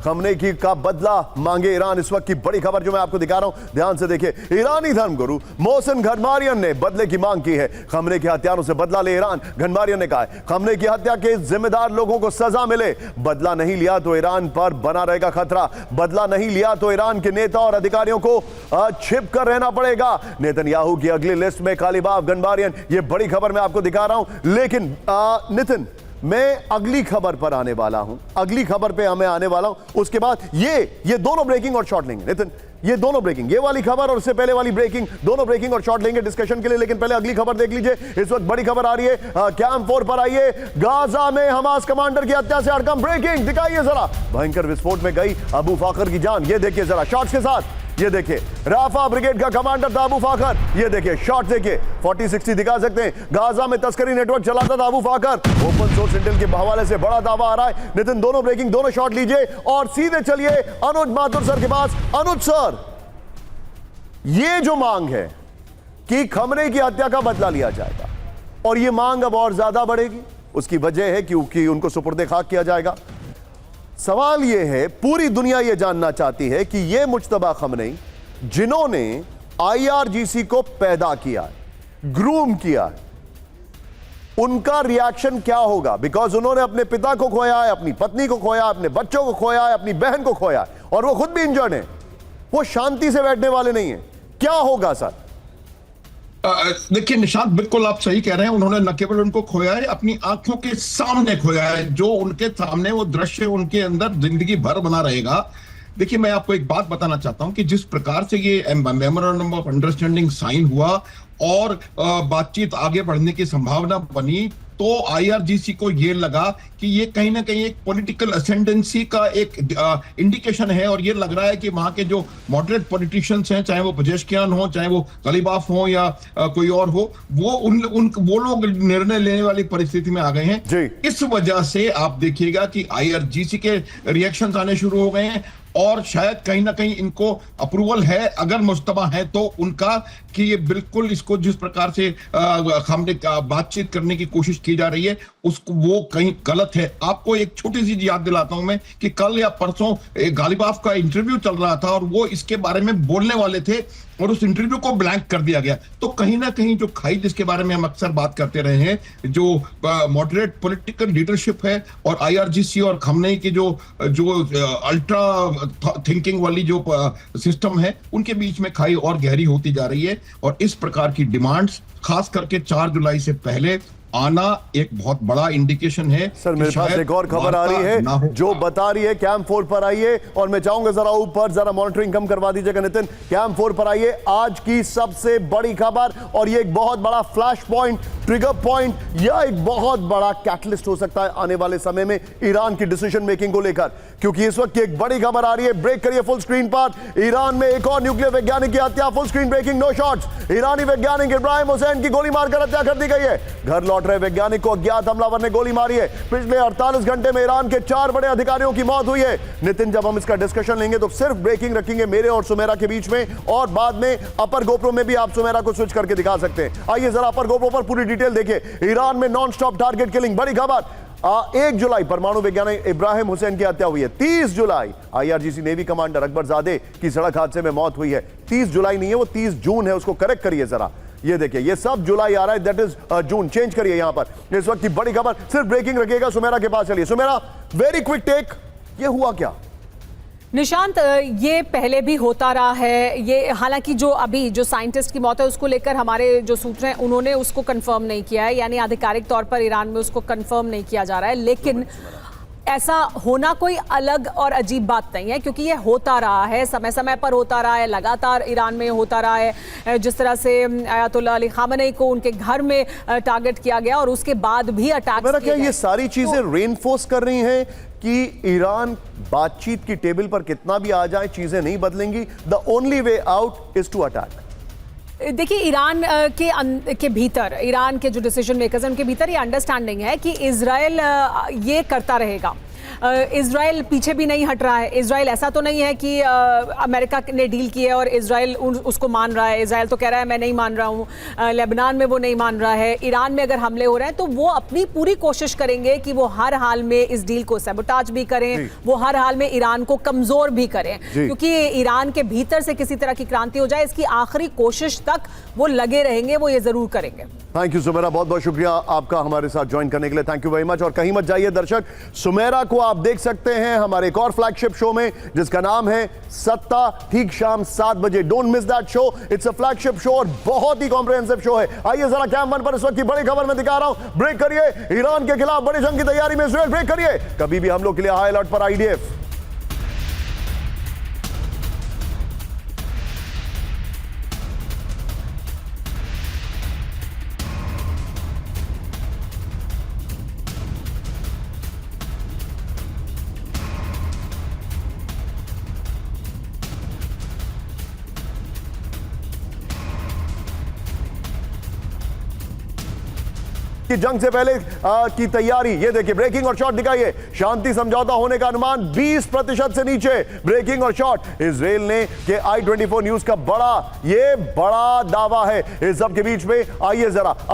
Khamenei का बदला मांगे ईरान। इस वक्त की बड़ी खबर जो मैं आपको दिखा रहा हूं, ध्यान से देखिए। ईरानी धर्मगुरु मोहसिन घनबारियन ने बदले की मांग की है। खमनेई के हत्यारों से बदला ले ईरान। घनबारियन ने कहा है खमनेई की हत्या के जिम्मेदार लोगों को सजा मिले। बदला नहीं लिया तो ईरान पर बना रहेगा खतरा। बदला नहीं लिया तो ईरान के नेता और अधिकारियों को छिप कर रहना पड़ेगा। नेतन्याहू की अगली लिस्ट में कालीबाफ घनबारियन। यह बड़ी खबर मैं आपको दिखा रहा हूं, लेकिन नितिन मैं अगली खबर पर आने वाला हूं। अगली खबर पे हमें आने वाला हूं, उसके बाद ये दोनों ब्रेकिंग और शॉर्ट लेंगे नितिन। ये दोनों ब्रेकिंग, ये वाली खबर और उससे पहले वाली ब्रेकिंग, दोनों ब्रेकिंग और शॉर्ट लेंगे डिस्कशन के लिए। लेकिन पहले अगली खबर देख लीजिए। इस वक्त बड़ी खबर आ रही है कैंप 4 पर। आइए, गाजा में हमास कमांडर की हत्या से हड़कंप। ब्रेकिंग दिखाइए जरा। भयंकर विस्फोट में गई अबू फाकर की जान। ये देखिए जरा शॉट्स के साथ। ये देखिए राफा ब्रिगेड का कमांडर था अबू फाकर। ये देखिए शॉट देखिए, 40-60 दिखा सकते हैं। गाजा में तस्करी नेटवर्क चलाता था अबू फाकर। ओपन सोर्स इंटेल के हवाले से बड़ा दावा आ रहा है। नितिन दोनों ब्रेकिंग, दोनों शॉट लीजिए और सीधे चलिए अनुज माथुर सर के पास। अनुज सर, ये जो मांग है कि खमनेई की हत्या का बदला लिया जाएगा और ये मांग अब और ज्यादा बढ़ेगी, उसकी वजह है क्योंकि उनको सुपुर्दे खाक किया जाएगा। सवाल यह है, पूरी दुनिया यह जानना चाहती है कि यह मुज्तबा खमनेई जिन्होंने आईआरजीसी को पैदा किया है, ग्रूम किया है, उनका रिएक्शन क्या होगा? बिकॉज उन्होंने अपने पिता को खोया है, अपनी पत्नी को खोया है, अपने बच्चों को खोया है, अपनी बहन को खोया है और वो खुद भी इंजर्ड है। वो शांति से बैठने वाले नहीं है। क्या होगा सर? देखिए निशांत, बिल्कुल आप सही कह रहे हैं। उन्होंने न केवल उनको खोया है, अपनी आंखों के सामने खोया है। जो उनके सामने वो दृश्य उनके अंदर जिंदगी भर बना रहेगा। देखिए मैं आपको एक बात बताना चाहता हूं कि जिस प्रकार से ये मेमोरेंडम ऑफ अंडरस्टैंडिंग साइन हुआ और बातचीत आगे बढ़ने की संभावना बनी, तो आईआरजीसी को ये लगा कि ये कहीं ना कहीं एक पॉलिटिकल असेंडेंसी का एक इंडिकेशन है। और ये लग रहा है कि वहां के जो मॉडरेट पॉलिटिशियंस हैं, चाहे वो पजेश्कियान हो, चाहे वो गलीबाफ हो या कोई और हो, वो लोग निर्णय लेने वाली परिस्थिति में आ गए हैं। इस वजह से आप देखिएगा कि आईआरजीसी के रिएक्शंस आने शुरू हो गए हैं और शायद कहीं ना कहीं इनको अप्रूवल है, अगर मुस्तबा है तो उनका, कि ये बिल्कुल इसको जिस प्रकार से हमने बातचीत करने की कोशिश की जा रही है उसको वो कहीं गलत है। आपको एक छोटी सी याद दिलाता हूं मैं कि कल या परसों गालिबाफ का इंटरव्यू चल रहा था और वो इसके बारे में बोलने वाले थे और उस इंटरव्यू को ब्लैंक कर दिया गया। तो कहीं ना कहीं जो खाई जिसके बारे में हम अक्सर बात करते रहे हैं, जो मॉडरेट पॉलिटिकल लीडरशिप है और आईआरजीसी और खमनेई की जो अल्ट्रा थिंकिंग वाली जो सिस्टम है, उनके बीच में खाई और गहरी होती जा रही है। और इस प्रकार की डिमांड्स खास करके 4 जुलाई से पहले आना एक बहुत बड़ा इंडिकेशन है। सर मेरे पास एक और खबर आ रही है जो बता रही है कैंप 4 पर आइए, और मैं चाहूंगा जरा ऊपर जरा मॉनिटरिंग कम करवा दीजिएगा नितिन। कैंप 4 पर आइए, आज की सबसे बड़ी खबर, और ये एक बहुत बड़ा फ्लैश पॉइंट, ट्रिगर पॉइंट या एक बहुत बड़ा कैटलिस्ट हो सकता है आने वाले समय में ईरान की डिसीजन मेकिंग को लेकर। क्योंकि इस वक्त एक बड़ी खबर आ रही है, ब्रेक करिए फुल स्क्रीन पर। ईरान में एक और न्यूक्लियर वैज्ञानिक की हत्या। Full screen breaking, no shots. ईरानी वैज्ञानिक इब्राहिम हुसैन की गोली मारकर हत्या कर दी गई है। घर लौट रहे वैज्ञानिक को अज्ञात हमलावर ने गोली मारी है। पिछले 48 घंटे में ईरान के 4 बड़े अधिकारियों की मौत हुई है। नितिन, जब हम इसका डिस्कशन लेंगे तो सिर्फ ब्रेकिंग रखेंगे मेरे और सुमेरा के बीच में, और बाद में अपर गोप्रो में भी आप सुमेरा को स्विच करके दिखा सकते हैं। आइए जरा अपर गोप्रो पर पूरी डिटेल देखिए। ईरान में नॉन स्टॉप टारगेट किलिंग, बड़ी खबर। 1 जुलाई परमाणु वैज्ञानिक इब्राहिम हुसैन की हत्या हुई है। 30 जुलाई आईआरजीसी नेवी कमांडर अकबरजादे की सड़क हादसे में मौत हुई है। 30 जुलाई नहीं है, वो 30 जून है, उसको करेक्ट करिए जरा। ये देखिए, ये सब जुलाई आ रहा है, दैट इज जून, चेंज करिए यहां पर। इस वक्त की बड़ी खबर, सिर्फ ब्रेकिंग रखिएगा। सुमेरा के पास चलिए। सुमेरा, वेरी क्विक टेक, ये हुआ क्या? निशांत, ये पहले भी होता रहा है। ये हालांकि जो अभी जो साइंटिस्ट की मौत है उसको लेकर हमारे जो सूत्र हैं उन्होंने उसको कंफर्म नहीं किया है, यानी आधिकारिक तौर पर ईरान में उसको कंफर्म नहीं किया जा रहा है। लेकिन ऐसा होना कोई अलग और अजीब बात नहीं है, क्योंकि ये होता रहा है, समय समय पर होता रहा है, लगातार ईरान में होता रहा है। जिस तरह से अयतुल्लाह अली खामेनी को उनके घर में टारगेट किया गया और उसके बाद भी अटैक किए गए। ये सारी चीजें रेनफोर्स कर रही हैं कि ईरान बातचीत की टेबल पर कितना भी आ जाए चीजें नहीं बदलेंगी। The only way out is to attack. देखिए, ईरान के भीतर, ईरान के जो डिसीजन मेकर्स हैं उनके भीतर ये अंडरस्टैंडिंग है कि इजराइल ये करता रहेगा। इजराइल पीछे भी नहीं हट रहा है। इजराइल ऐसा तो नहीं है कि अमेरिका ने डील की है और इजराइल उसको मान रहा है। इजराइल तो कह रहा है मैं नहीं मान रहा हूँ, लेबनान में वो नहीं मान रहा है। ईरान में अगर हमले हो रहे हैं तो वो अपनी पूरी कोशिश करेंगे कि वो हर हाल में इस डील को सैबोटाज भी करें, वो हर हाल में ईरान को कमजोर भी करें, क्योंकि ईरान के भीतर से किसी तरह की क्रांति हो जाए, इसकी आखिरी कोशिश तक वो लगे रहेंगे, वो ये जरूर करेंगे। थैंक यू सुमेरा, बहुत बहुत शुक्रिया आपका हमारे साथ ज्वाइन करने के लिए। Thank you very much. और कहीं मत जाइए दर्शक, सुमेरा को आप देख सकते हैं हमारे एक और फ्लैगशिप शो में जिसका नाम है सत्ता, ठीक शाम 7 बजे। Don't miss that show, it's a flagship show और बहुत ही कॉम्प्रिहेंसिव शो है। आइए जरा कैम वन पर इस वक्त की बड़ी खबर मैं दिखा रहा हूं। ब्रेक करिए, ईरान के खिलाफ बड़ी जंग की तैयारी में इजराइल। ब्रेक करिए, कभी भी हम लोग के लिए हाई अलर्ट पर आईडीएफ। की जंग से पहले की तैयारी, ये देखिए ब्रेकिंग और शॉट दिखाइए। शांति समझौता होने का अनुमान 20% से नीचे। ब्रेकिंग और शॉट इजराइल ने के i24 न्यूज का बड़ा दावा है। इस सब के बीच में आइए जरा